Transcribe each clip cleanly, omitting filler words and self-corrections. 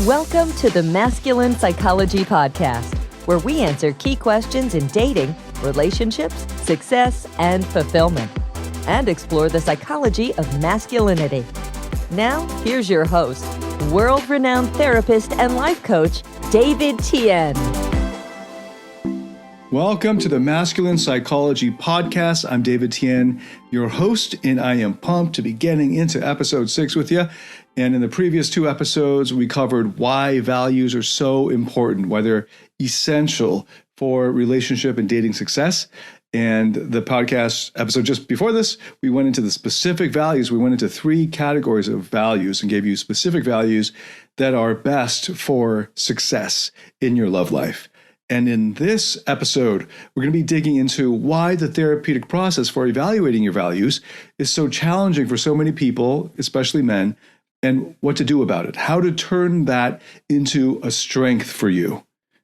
Welcome to the Masculine Psychology Podcast, where we answer key questions in dating, relationships, success, and fulfillment, and explore the psychology of masculinity. Now, here's your host, world-renowned therapist and life coach, David Tian. Welcome to the Masculine Psychology Podcast. I'm David Tian, your host, and I am pumped to be getting into episode 6 with you. And in the previous 2 episodes, we covered why values are so important, why they're essential for relationship and dating success. And the podcast episode just before this, we went into the specific values. We went into 3 categories of values and gave you specific values that are best for success in your love life. And in this episode, we're going to be digging into why the therapeutic process for evaluating your values is so challenging for so many people, especially men, and what to do about it, how to turn that into a strength for you.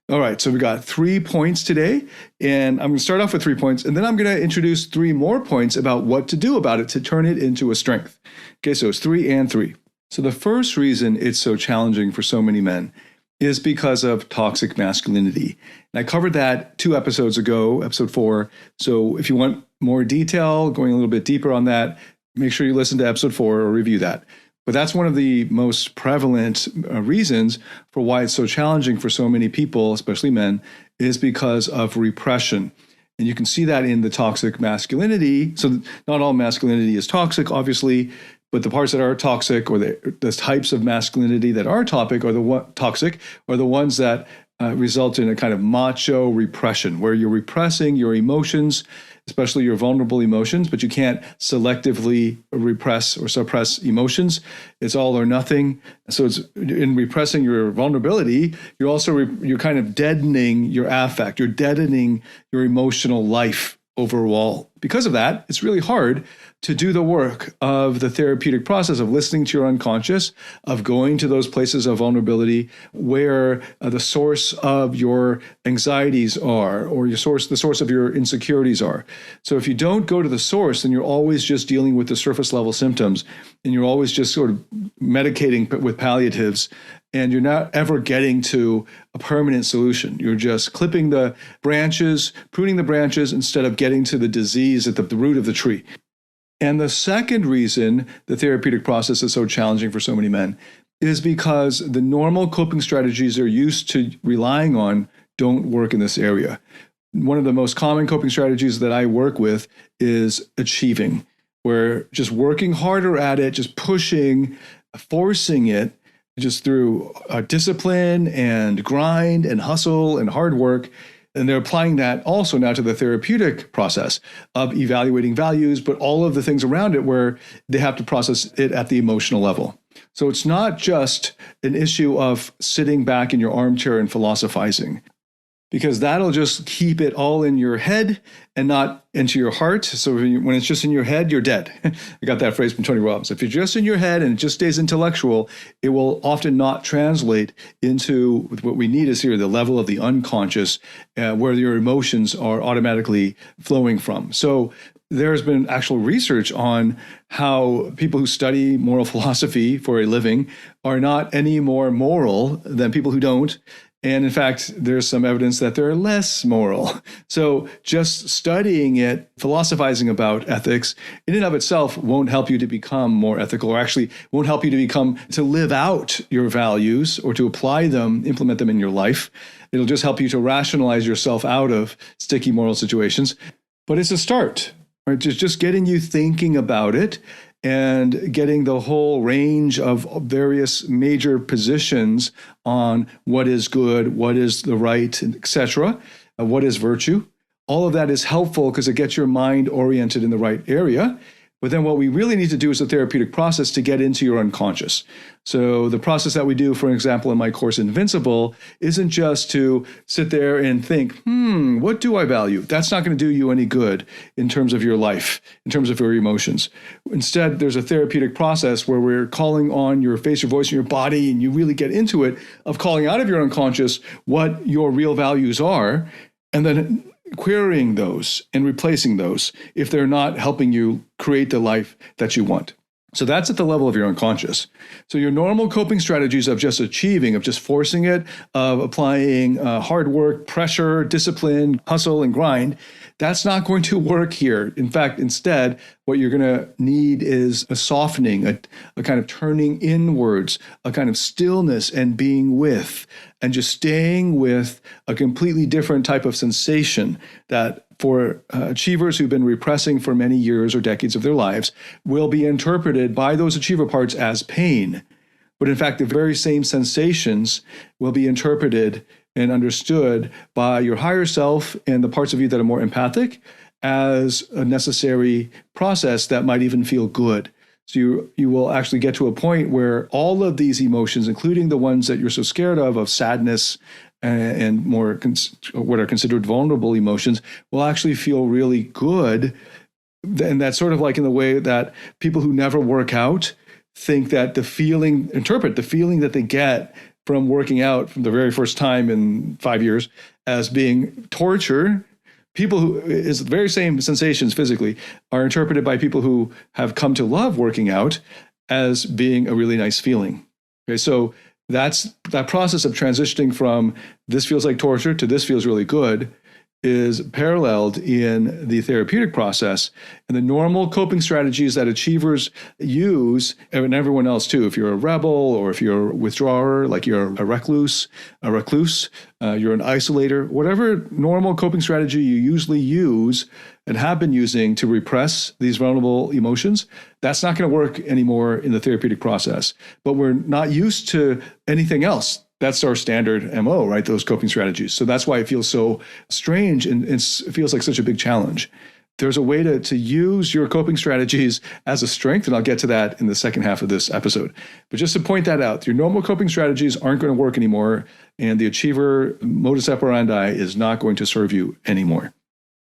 All right, so we got 3 points today, and I'm going to start off with 3 points, and then I'm going to introduce 3 more points about what to do about it to turn it into a strength. Okay, so it's 3 and 3. So the first reason it's so challenging for so many men is because of toxic masculinity. And I covered that 2 episodes ago, episode 4. So if you want more detail, going a little bit deeper on that, make sure you listen to episode 4 or review that. But that's one of the most prevalent reasons for why it's so challenging for so many people, especially men, is because of repression. And you can see that in the toxic masculinity. So not all masculinity is toxic, obviously, but the parts that are toxic, or the types of masculinity that are toxic, are the ones that result in a kind of macho repression, where you're repressing your emotions, especially your vulnerable emotions, but you can't selectively repress or suppress emotions. It's all or nothing. So it's in repressing your vulnerability, you're also you're kind of deadening your affect. You're deadening your emotional life overall. Because of that, it's really hard to do the work of the therapeutic process of listening to your unconscious, of going to those places of vulnerability where the source of your anxieties are, or the source of your insecurities are. So if you don't go to the source, then you're always just dealing with the surface level symptoms, and you're always just sort of medicating with palliatives, and you're not ever getting to a permanent solution. You're just clipping the branches, pruning the branches, instead of getting to the disease at the root of the tree. And the second reason the therapeutic process is so challenging for so many men is because the normal coping strategies they're used to relying on don't work in this area. One of the most common coping strategies that I work with is achieving, where just working harder at it, just pushing, forcing it, just through discipline and grind and hustle and hard work. And they're applying that also now to the therapeutic process of evaluating values, but all of the things around it where they have to process it at the emotional level. So it's not just an issue of sitting back in your armchair and philosophizing, because that'll just keep it all in your head and not into your heart. So when it's just in your head, you're dead. I got that phrase from Tony Robbins. If you're just in your head and it just stays intellectual, it will often not translate into what we need is here, the level of the unconscious, where your emotions are automatically flowing from. So there's been actual research on how people who study moral philosophy for a living are not any more moral than people who don't. And in fact, there's some evidence that they're less moral. So just studying it, philosophizing about ethics, in and of itself won't help you to become more ethical, or actually won't help you to live out your values or to apply them, implement them in your life. It'll just help you to rationalize yourself out of sticky moral situations. But it's a start, right? Just getting you thinking about it and getting the whole range of various major positions on what is good, what is the right, etc., what is virtue. All of that is helpful because it gets your mind oriented in the right area. But then what we really need to do is a therapeutic process to get into your unconscious. So the process that we do, for example, in my course Invincible, isn't just to sit there and think, what do I value? That's not going to do you any good in terms of your life, in terms of your emotions. Instead, there's a therapeutic process where we're calling on your face, your voice, and your body, and you really get into it, of calling out of your unconscious what your real values are, and then querying those and replacing those if they're not helping you create the life that you want. So that's at the level of your unconscious. So your normal coping strategies of just achieving, of just forcing it, of applying hard work, pressure, discipline, hustle, and grind, that's not going to work here. In fact, instead, what you're going to need is a softening, a kind of turning inwards, a kind of stillness and being with, and just staying with a completely different type of sensation that for achievers who've been repressing for many years or decades of their lives will be interpreted by those achiever parts as pain. But in fact, the very same sensations will be interpreted and understood by your higher self and the parts of you that are more empathic as a necessary process that might even feel good. So you will actually get to a point where all of these emotions, including the ones that you're so scared of sadness and more what are considered vulnerable emotions, will actually feel really good. And that's sort of like in the way that people who never work out think that interpret the feeling that they get from working out from the very first time in 5 years as being torture. People who is the very same sensations physically are interpreted by people who have come to love working out as being a really nice feeling. Okay, so that process of transitioning from this feels like torture to this feels really good is paralleled in the therapeutic process. And the normal coping strategies that achievers use, and everyone else too, if you're a rebel or if you're a withdrawer, like you're a recluse, you're an isolator, whatever normal coping strategy you usually use and have been using to repress these vulnerable emotions, that's not going to work anymore in the therapeutic process. But we're not used to anything else. That's our standard MO, right? Those coping strategies. So that's why it feels so strange and it feels like such a big challenge. There's a way to use your coping strategies as a strength, and I'll get to that in the second half of this episode. But just to point that out, your normal coping strategies aren't going to work anymore, and the achiever modus operandi is not going to serve you anymore.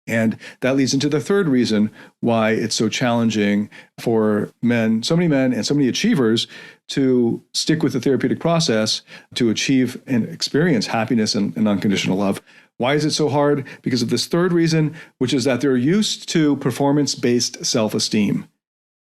And that leads into the third reason why it's so challenging for so many men and so many achievers to stick with the therapeutic process to achieve and experience happiness and unconditional love. Why is it so hard? Because of this third reason, which is that they're used to performance-based self-esteem.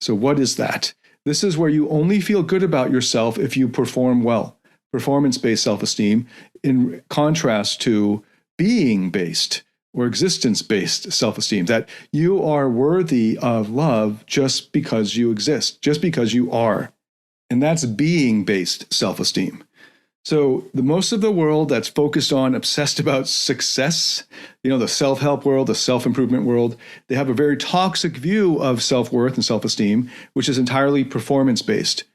So what is that? This is where you only feel good about yourself if you perform well. Performance-based self-esteem in contrast to being-based or existence-based self-esteem, that you are worthy of love just because you exist, just because you are. And that's being-based self-esteem. So the most of the world that's focused on, obsessed about success, the self-help world, the self-improvement world, they have a very toxic view of self-worth and self-esteem, which is entirely performance-based.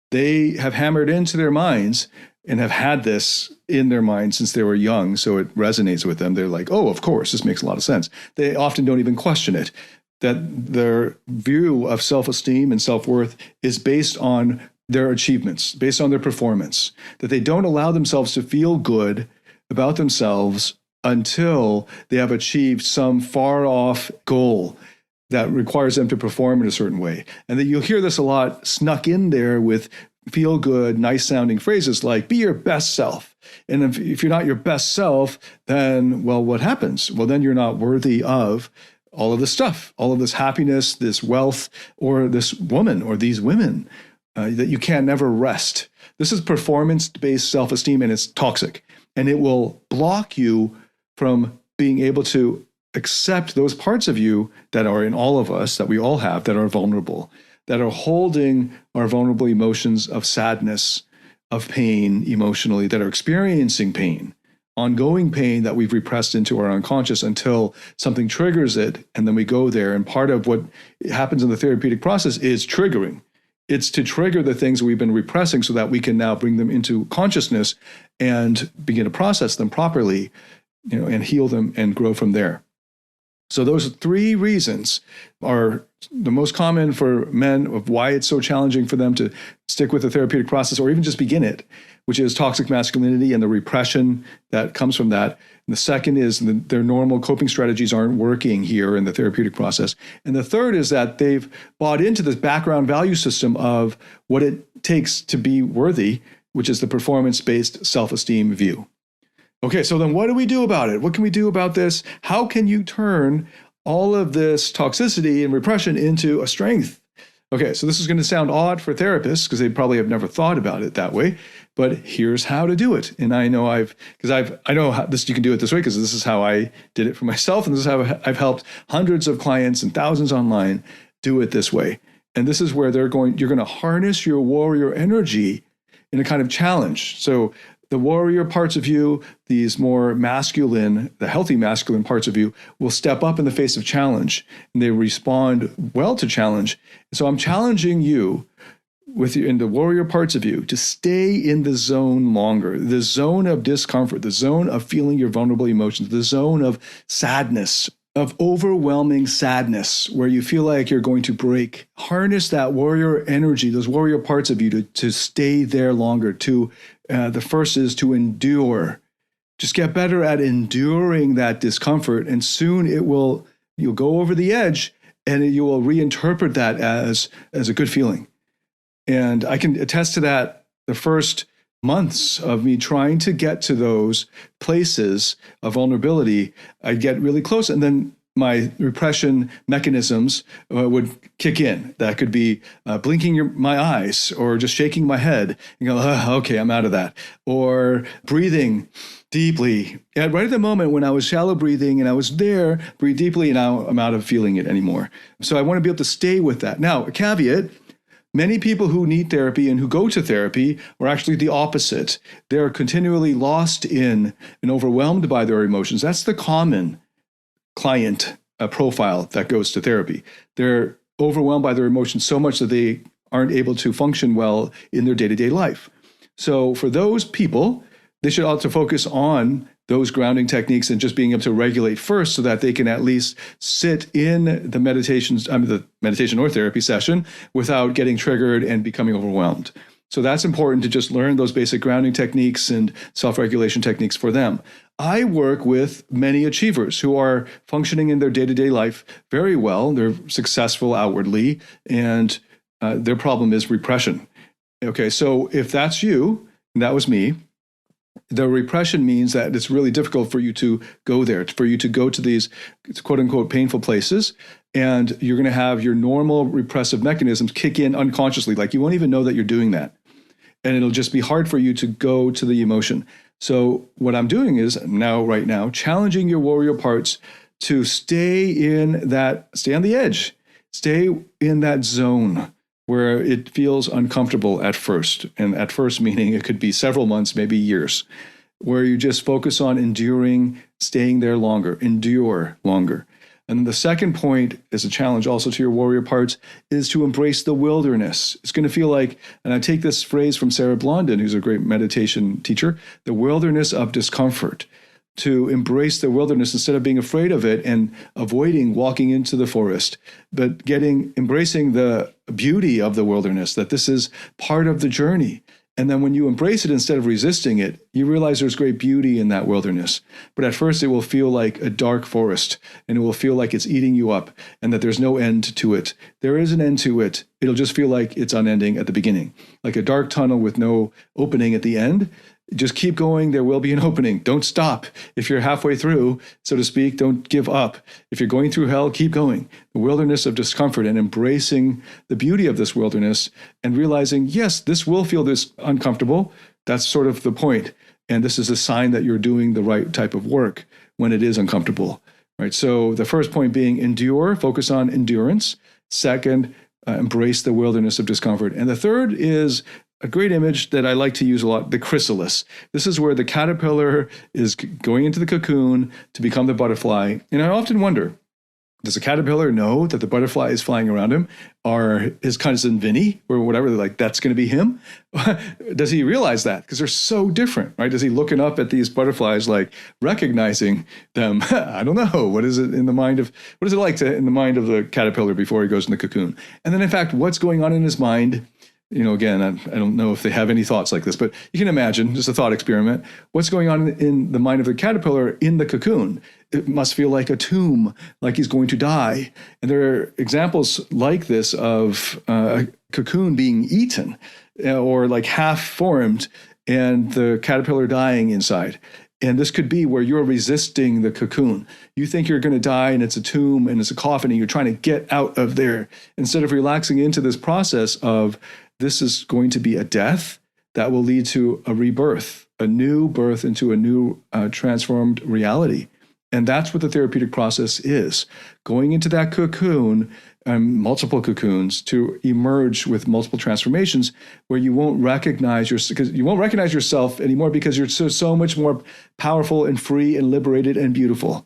They have hammered into their minds and have had this in their mind since they were young, so it resonates with them. They're like, oh, of course, this makes a lot of sense. They often don't even question it, that their view of self-esteem and self-worth is based on their achievements, based on their performance, that they don't allow themselves to feel good about themselves until they have achieved some far-off goal that requires them to perform in a certain way. And that you'll hear this a lot snuck in there with feel-good, nice-sounding phrases like, be your best self. And if you're not your best self, then, well, what happens? Well, then you're not worthy of all of this stuff, all of this happiness, this wealth, or this woman, or these women, that you can never rest. This is performance-based self-esteem, and it's toxic. And it will block you from being able to accept those parts of you that are in all of us, that we all have, that are vulnerable, that are holding our vulnerable emotions of sadness, of pain emotionally, that are experiencing pain, ongoing pain that we've repressed into our unconscious until something triggers it, and then we go there. And part of what happens in the therapeutic process is triggering. It's to trigger the things we've been repressing so that we can now bring them into consciousness and begin to process them properly, and heal them and grow from there. So those three reasons are the most common for men of why it's so challenging for them to stick with the therapeutic process or even just begin it, which is toxic masculinity and the repression that comes from that. And the second is their normal coping strategies aren't working here in the therapeutic process. And the third is that they've bought into this background value system of what it takes to be worthy, which is the performance-based self-esteem view. Okay, so then what do we do about it? What can we do about this? How can you turn all of this toxicity and repression into a strength, Okay, so this is going to sound odd for therapists because they probably have never thought about it that way, but here's how to do it. And I know I know how this, you can do it this way because this is how I did it for myself. And this is how I've helped hundreds of clients and thousands online do it this way. And this is where you're going to harness your warrior energy in a kind of challenge. So the warrior parts of you, these more masculine, the healthy masculine parts of you will step up in the face of challenge and they respond well to challenge. So I'm challenging you in the warrior parts of you to stay in the zone longer, the zone of discomfort, the zone of feeling your vulnerable emotions, the zone of sadness, of overwhelming sadness, where you feel like you're going to break. Harness that warrior energy, those warrior parts of you to stay there longer. The first is to endure. Just get better at enduring that discomfort, and soon you'll go over the edge, and you will reinterpret that as a good feeling. And I can attest to that. The first months of me trying to get to those places of vulnerability, I'd get really close, and then my repression mechanisms would kick in. That could be blinking my eyes or just shaking my head and go, okay, I'm out of that. Or breathing deeply. And right at the moment when I was shallow breathing and I was there, breathe deeply, and now I'm out of feeling it anymore. So I want to be able to stay with that. Now, a caveat, many people who need therapy and who go to therapy are actually the opposite. They're continually lost in and overwhelmed by their emotions. That's the common client profile that goes to therapy. They're overwhelmed by their emotions so much that they aren't able to function well in their day-to-day life. So for those people, they should also focus on those grounding techniques and just being able to regulate first so that they can at least sit in the meditation or therapy session without getting triggered and becoming overwhelmed. So that's important to just learn those basic grounding techniques and self-regulation techniques for them. I work with many achievers who are functioning in their day-to-day life very well. They're successful outwardly, and their problem is repression. Okay, so if that's you, and that was me, the repression means that it's really difficult for you to go there, for you to go to these quote unquote painful places, and you're going to have your normal repressive mechanisms kick in unconsciously. Like you won't even know that you're doing that. And it'll just be hard for you to go to the emotion. So what I'm doing is right now, challenging your warrior parts to stay on the edge, stay in that zone where it feels uncomfortable at first. And at first meaning it could be several months, maybe years, where you just focus on enduring, staying there longer, endure longer. And then the second point is a challenge also to your warrior parts is to embrace the wilderness. It's going to feel like, and I take this phrase from Sarah Blondin, who's a great meditation teacher, the wilderness of discomfort. To embrace the wilderness instead of being afraid of it and avoiding walking into the forest, but embracing the beauty of the wilderness, that this is part of the journey. And then when you embrace it instead of resisting it, you realize there's great beauty in that wilderness. But at first it will feel like a dark forest, and it will feel like it's eating you up and that there's no end to it. There is an end to it. It'll just feel like it's unending at the beginning, like a dark tunnel with no opening at the end. Just keep going. There will be an opening. Don't stop. If you're halfway through, so to speak, don't give up. If you're going through hell, keep going. The wilderness of discomfort and embracing the beauty of this wilderness and realizing, yes, this will feel this uncomfortable. That's sort of the point. And this is a sign that you're doing the right type of work when it is uncomfortable, right? So the first point being endure, focus on endurance. Second, embrace the wilderness of discomfort. And the third is a great image that I like to use a lot, the chrysalis. This is where the caterpillar is going into the cocoon to become the butterfly. And I often wonder, does the caterpillar know that the butterfly is flying around him? Or his cousin Vinny or whatever, they're like, that's going to be him? Does he realize that? Because they're so different, right? Is he looking up at these butterflies, like recognizing them? I don't know. What is it like in the mind of the caterpillar before he goes in the cocoon? And then in fact, what's going on in his mind? Again, I don't know if they have any thoughts like this, but you can imagine, just a thought experiment, what's going on in the mind of the caterpillar in the cocoon. It must feel like a tomb, like he's going to die. And there are examples like this of a cocoon being eaten or like half formed and the caterpillar dying inside. And this could be where you're resisting the cocoon. You think you're going to die and it's a tomb and it's a coffin and you're trying to get out of there. Instead of relaxing into this process of this is going to be a death that will lead to a rebirth, a new birth into a new transformed reality. And that's what the therapeutic process is. Going into that cocoon, multiple cocoons, to emerge with multiple transformations where you won't recognize yourself anymore because you're so much more powerful and free and liberated and beautiful.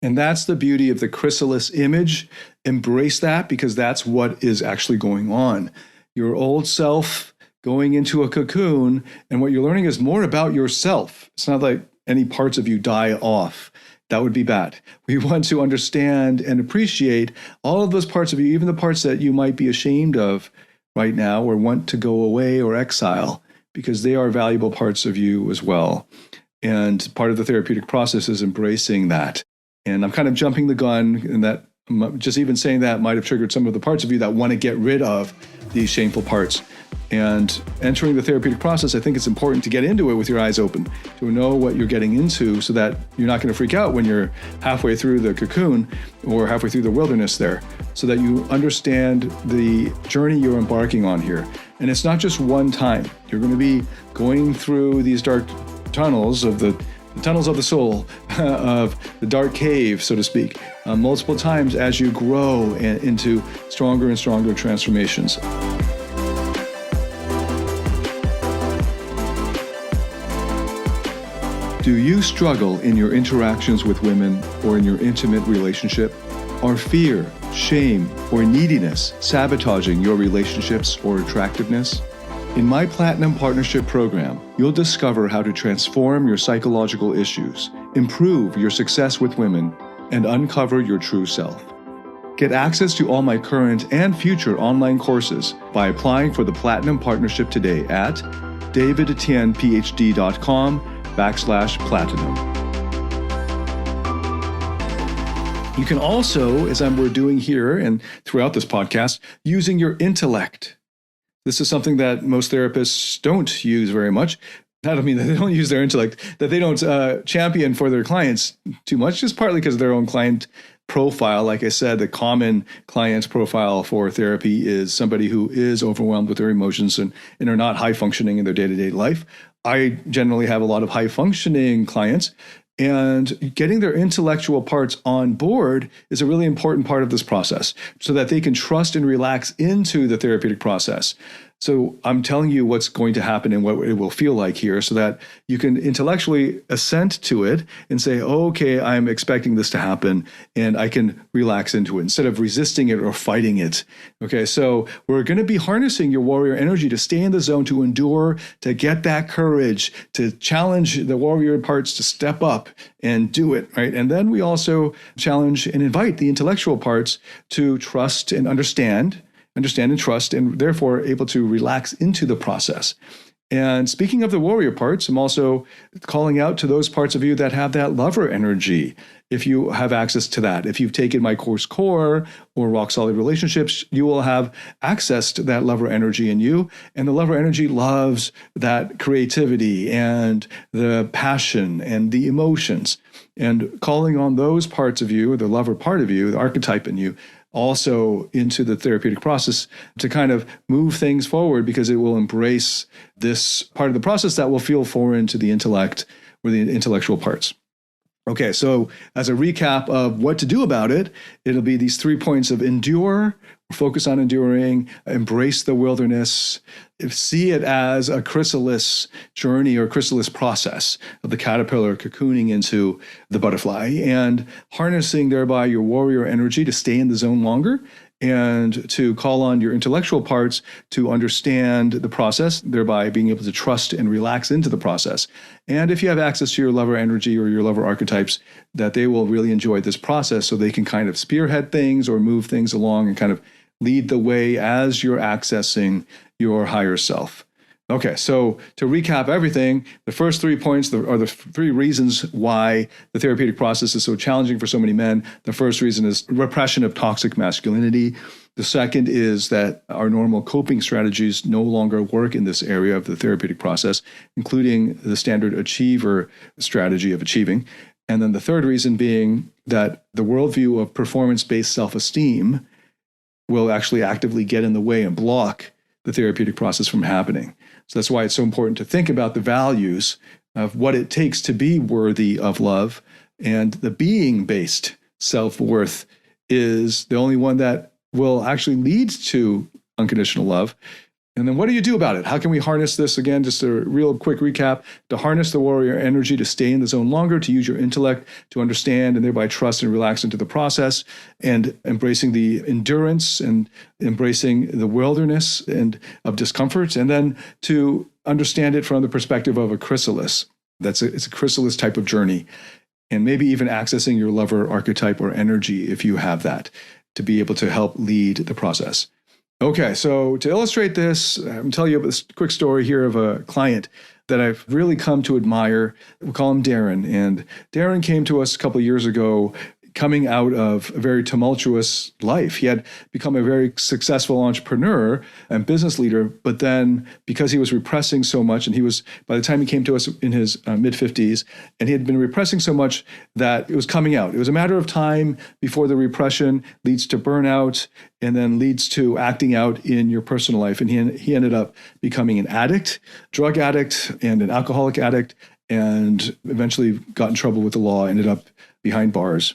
And that's the beauty of the chrysalis image. Embrace that, because that's what is actually going on. Your old self going into a cocoon, and what you're learning is more about yourself. It's not like any parts of you die off. That would be bad. We want to understand and appreciate all of those parts of you, even the parts that you might be ashamed of right now or want to go away or exile, because they are valuable parts of you as well. And part of the therapeutic process is embracing that. And I'm kind of jumping the gun, and that just even saying that might have triggered some of the parts of you that want to get rid of these shameful parts. And entering the therapeutic process, I think it's important to get into it with your eyes open, to know what you're getting into so that you're not going to freak out when you're halfway through the cocoon or halfway through the wilderness there, so that you understand the journey you're embarking on here. And it's not just one time. You're going to be going through these dark tunnels of the soul, of the dark cave, so to speak, multiple times as you grow into stronger and stronger transformations. Do you struggle in your interactions with women or in your intimate relationship? Are fear, shame, or neediness sabotaging your relationships or attractiveness? In my Platinum Partnership Program, you'll discover how to transform your psychological issues, improve your success with women, and uncover your true self. Get access to all my current and future online courses by applying for the Platinum Partnership today at davidtianphd.com/platinum. You can also, as we're doing here and throughout this podcast, using your intellect. This is something that most therapists don't use very much. I don't mean that they don't use their intellect, that they don't champion for their clients too much, just partly because of their own client profile. Like I said, the common client profile for therapy is somebody who is overwhelmed with their emotions and are not high functioning in their day-to-day life. I generally have a lot of high functioning clients, and getting their intellectual parts on board is a really important part of this process so that they can trust and relax into the therapeutic process. So I'm telling you what's going to happen and what it will feel like here so that you can intellectually assent to it and say, oh, okay, I'm expecting this to happen, and I can relax into it instead of resisting it or fighting it. Okay, so we're going to be harnessing your warrior energy to stay in the zone, to endure, to get that courage, to challenge the warrior parts to step up and do it, right? And then we also challenge and invite the intellectual parts to trust and understand and trust, and therefore able to relax into the process. And speaking of the warrior parts, I'm also calling out to those parts of you that have that lover energy. If you have access to that, if you've taken my course Core or Rock Solid Relationships, you will have access to that lover energy in you. And the lover energy loves that creativity and the passion and the emotions. And calling on those parts of you, the lover part of you, the archetype in you, also into the therapeutic process to kind of move things forward, because it will embrace this part of the process that will feel foreign to the intellect or the intellectual parts. Okay, so as a recap of what to do about it, it'll be these 3 points of endure, focus on enduring, embrace the wilderness, see it as a chrysalis journey or chrysalis process of the caterpillar cocooning into the butterfly, and harnessing thereby your warrior energy to stay in the zone longer and to call on your intellectual parts to understand the process, thereby being able to trust and relax into the process. And if you have access to your lover energy or your lover archetypes, that they will really enjoy this process so they can kind of spearhead things or move things along and kind of lead the way as you're accessing your higher self. Okay, so to recap everything, the first 3 points are the 3 reasons why the therapeutic process is so challenging for so many men. The first reason is repression of toxic masculinity. The second is that our normal coping strategies no longer work in this area of the therapeutic process, including the standard achiever strategy of achieving. And then the third reason being that the worldview of performance-based self-esteem will actually actively get in the way and block the therapeutic process from happening. So that's why it's so important to think about the values of what it takes to be worthy of love. And the being-based self-worth is the only one that will actually lead to unconditional love. And then what do you do about it? How can we harness this? Again, just a real quick recap: to harness the warrior energy, to stay in the zone longer, to use your intellect to understand and thereby trust and relax into the process, and embracing the endurance and embracing the wilderness and of discomfort, and then to understand it from the perspective of a chrysalis. It's a chrysalis type of journey, and maybe even accessing your lover archetype or energy if you have that, to be able to help lead the process. Okay, so to illustrate this, I'm telling you this quick story here of a client that I've really come to admire. We'll call him Darren. And Darren came to us a couple of years ago, coming out of a very tumultuous life. He had become a very successful entrepreneur and business leader, but then because he was repressing so much, and he was, by the time he came to us in his mid-50s, and he had been repressing so much that it was coming out. It was a matter of time before the repression leads to burnout and then leads to acting out in your personal life. And he ended up becoming an addict, drug addict, and an alcoholic addict, and eventually got in trouble with the law, ended up behind bars.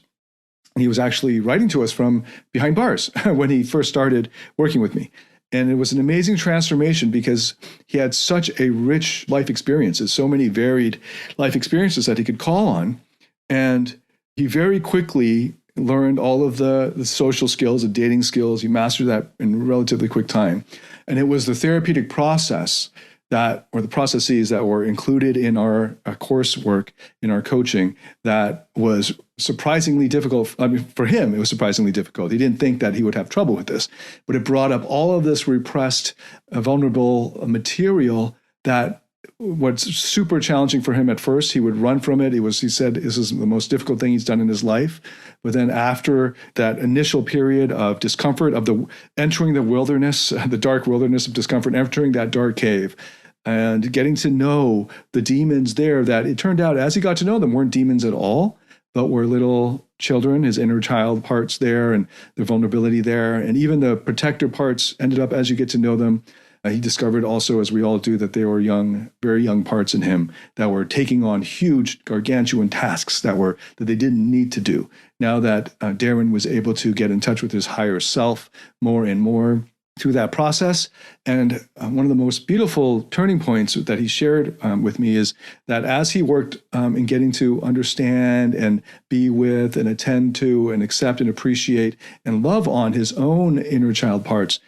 He was actually writing to us from behind bars when he first started working with me. And it was an amazing transformation because he had such a rich life experiences, so many varied life experiences that he could call on. And he very quickly learned all of the social skills and dating skills. He mastered that in a relatively quick time. And it was the therapeutic process or the processes that were included in our coursework, in our coaching, that was surprisingly difficult. I mean, for him, it was surprisingly difficult. He didn't think that he would have trouble with this, but it brought up all of this repressed, vulnerable material that was super challenging for him at first. He would run from it. He said this is the most difficult thing he's done in his life. But then after that initial period of discomfort, of entering the wilderness, the dark wilderness of discomfort, entering that dark cave, and getting to know the demons there, that it turned out as he got to know them weren't demons at all, but were little children, his inner child parts there, and the vulnerability there. And even the protector parts ended up, as you get to know them, he discovered also, as we all do, that they were young, very young parts in him that were taking on huge, gargantuan tasks that they didn't need to do. Now that Darren was able to get in touch with his higher self more and more through that process. And one of the most beautiful turning points that he shared with me is that as he worked in getting to understand and be with and attend to and accept and appreciate and love on his own inner child parts,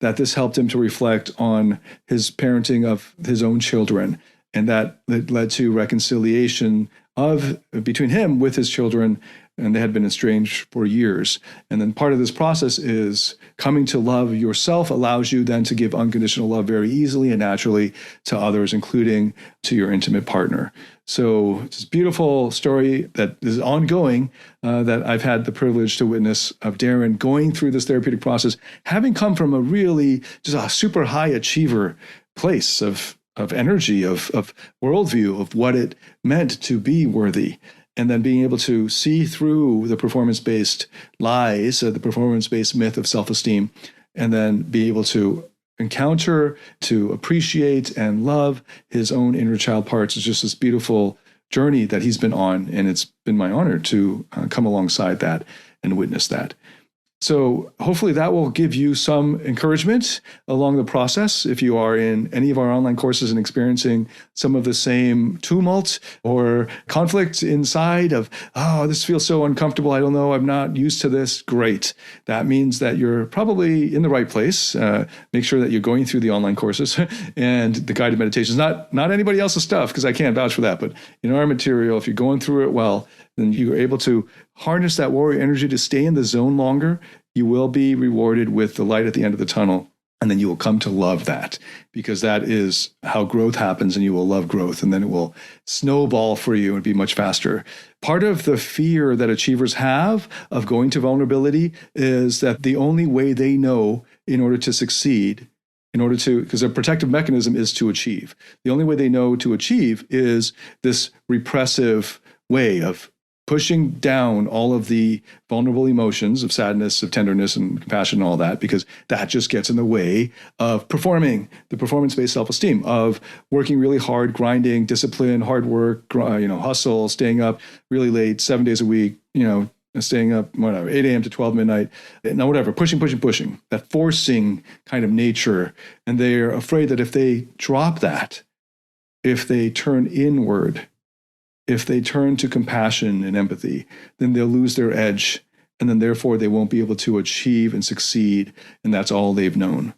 that this helped him to reflect on his parenting of his own children. And that led to reconciliation between him with his children, and they had been estranged for years. And then part of this process is coming to love yourself allows you then to give unconditional love very easily and naturally to others, including to your intimate partner. So it's this beautiful story that is ongoing, that I've had the privilege to witness of Darren going through this therapeutic process, having come from a really just a super high achiever place of energy, of worldview, of what it meant to be worthy. And then being able to see through the performance-based lies, the performance-based myth of self-esteem, and then be able to encounter, to appreciate and love his own inner child parts is just this beautiful journey that he's been on. And it's been my honor to come alongside that and witness that. So hopefully that will give you some encouragement along the process if you are in any of our online courses and experiencing some of the same tumult or conflict inside of, oh, this feels so uncomfortable. I don't know. I'm not used to this. Great. That means that you're probably in the right place. Make sure that you're going through the online courses and the guided meditations, not anybody else's stuff, because I can't vouch for that. But in our material, if you're going through it well, then you're able to harness that warrior energy to stay in the zone longer. You will be rewarded with the light at the end of the tunnel And then you will come to love that, because that is how growth happens, and you will love growth, and then it will snowball for you and be much faster. Part of the fear that achievers have of going to vulnerability is that the only way they know in order to succeed, because their protective mechanism is to achieve. The only way they know to achieve is this repressive way of pushing down all of the vulnerable emotions of sadness, of tenderness, and compassion, and all that, because that just gets in the way of performing, the performance-based self-esteem, of working really hard, grinding, discipline, hard work, hustle, staying up really late, 7 days a week, staying up, 8 a.m. to 12 midnight, whatever, pushing, that forcing kind of nature. And they're afraid that if they drop that, if they turn inward, if they turn to compassion and empathy, then they'll lose their edge, and then therefore they won't be able to achieve and succeed, and that's all they've known.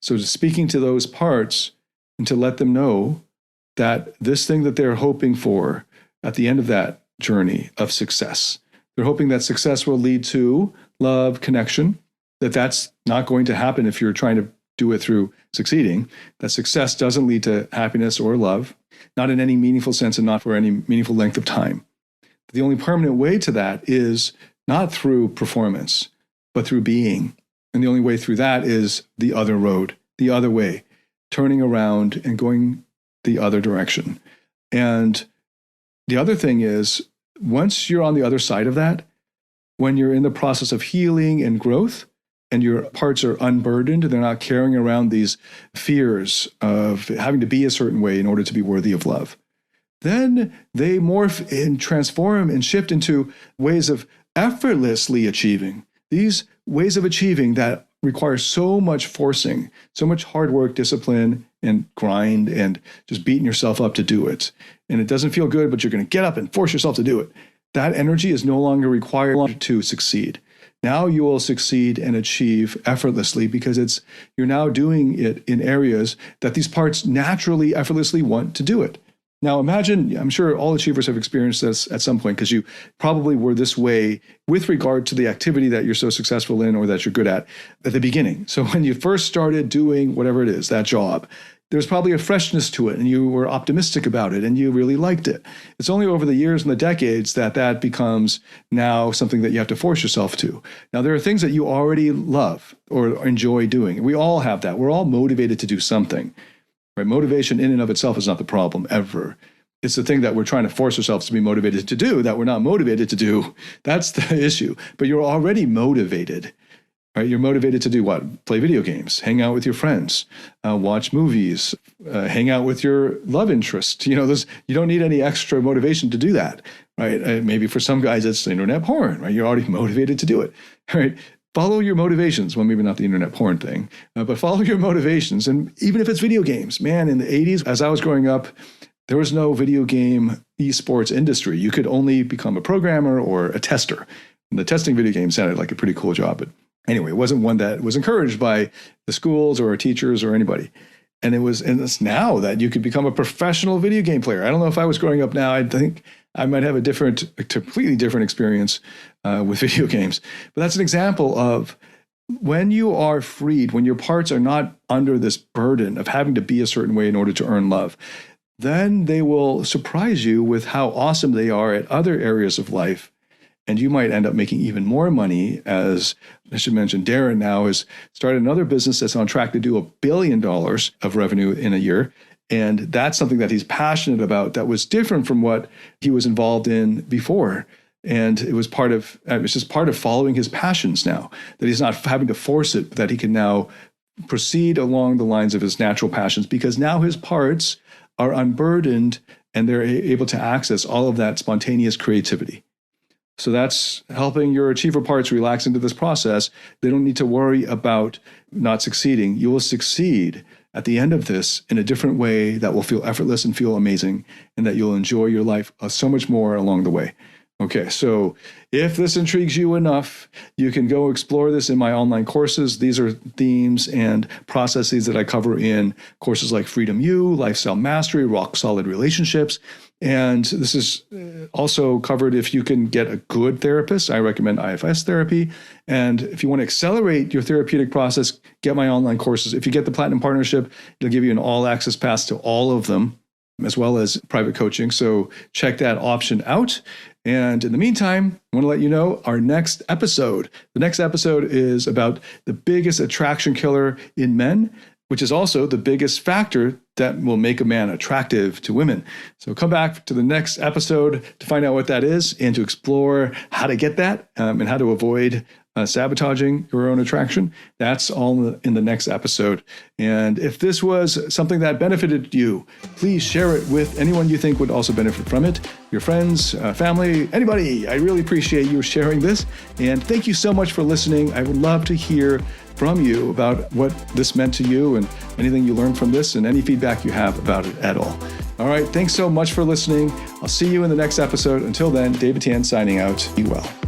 So speaking to those parts, and to let them know that this thing that they're hoping for at the end of that journey of success, they're hoping that success will lead to love, connection, that's not going to happen if you're trying to do it through succeeding, that success doesn't lead to happiness or love, not in any meaningful sense and not for any meaningful length of time. The only permanent way to that is not through performance, but through being. And the only way through that is the other road, the other way, turning around and going the other direction. And the other thing is, once you're on the other side of that, when you're in the process of healing and growth, and your parts are unburdened, they're not carrying around these fears of having to be a certain way in order to be worthy of love, then they morph and transform and shift into ways of effortlessly achieving. These ways of achieving that require so much forcing, so much hard work, discipline, and grind, and just beating yourself up to do it. And it doesn't feel good, but you're going to get up and force yourself to do it. That energy is no longer required to succeed. Now you will succeed and achieve effortlessly, because you're now doing it in areas that these parts naturally, effortlessly want to do it. Now imagine, I'm sure all achievers have experienced this at some point, because you probably were this way with regard to the activity that you're so successful in or that you're good at the beginning. So when you first started doing whatever it is, that job, there's probably a freshness to it, and you were optimistic about it, and you really liked it. It's only over the years and the decades that becomes now something that you have to force yourself to. Now, there are things that you already love or enjoy doing. We all have that. We're all motivated to do something, right? Motivation in and of itself is not the problem ever. It's the thing that we're trying to force ourselves to be motivated to do that we're not motivated to do. That's the issue. But you're already motivated. Right? You're motivated to do what? Play video games, hang out with your friends, watch movies, hang out with your love interest. You don't need any extra motivation to do that, right? Maybe for some guys it's internet porn, right? You're already motivated to do it, right? Follow your motivations. Well, maybe not the internet porn thing, but follow your motivations. And even if it's video games, man, in the 80s, as I was growing up, there was no video game esports industry. You could only become a programmer or a tester. And the testing video games sounded like a pretty cool job, but anyway, it wasn't one that was encouraged by the schools or teachers or anybody. And it's now that you could become a professional video game player. I don't know if I was growing up now, I think I might have a completely different experience with video games. But that's an example of when you are freed, when your parts are not under this burden of having to be a certain way in order to earn love, then they will surprise you with how awesome they are at other areas of life. And you might end up making even more money. As I should mention, Darren now has started another business that's on track to do $1 billion of revenue in a year. And that's something that he's passionate about that was different from what he was involved in before. And it's just part of following his passions now, that he's not having to force it, but that he can now proceed along the lines of his natural passions, because now his parts are unburdened and they're able to access all of that spontaneous creativity. So that's helping your achiever parts relax into this process. They don't need to worry about not succeeding. You will succeed at the end of this in a different way that will feel effortless and feel amazing, and that you'll enjoy your life so much more along the way. Okay, so if this intrigues you enough, you can go explore this in my online courses. These are themes and processes that I cover in courses like Freedom U, Lifestyle Mastery, Rock Solid Relationships. And this is also covered if you can get a good therapist. I recommend IFS therapy. And if you want to accelerate your therapeutic process, get my online courses. If you get the Platinum Partnership, it'll give you an all-access pass to all of them, as well as private coaching. So check that option out. And in the meantime, I want to let you know our next episode. The next episode is about the biggest attraction killer in men, which is also the biggest factor that will make a man attractive to women. So come back to the next episode to find out what that is and to explore how to get that and how to avoid sabotaging your own attraction. That's all in the next episode. And if this was something that benefited you, please share it with anyone you think would also benefit from it. Your friends, family, anybody. I really appreciate you sharing this. And thank you so much for listening. I would love to hear from you about what this meant to you and anything you learned from this and any feedback you have about it at all. All right. Thanks so much for listening. I'll see you in the next episode. Until then, David Tian signing out. Be well.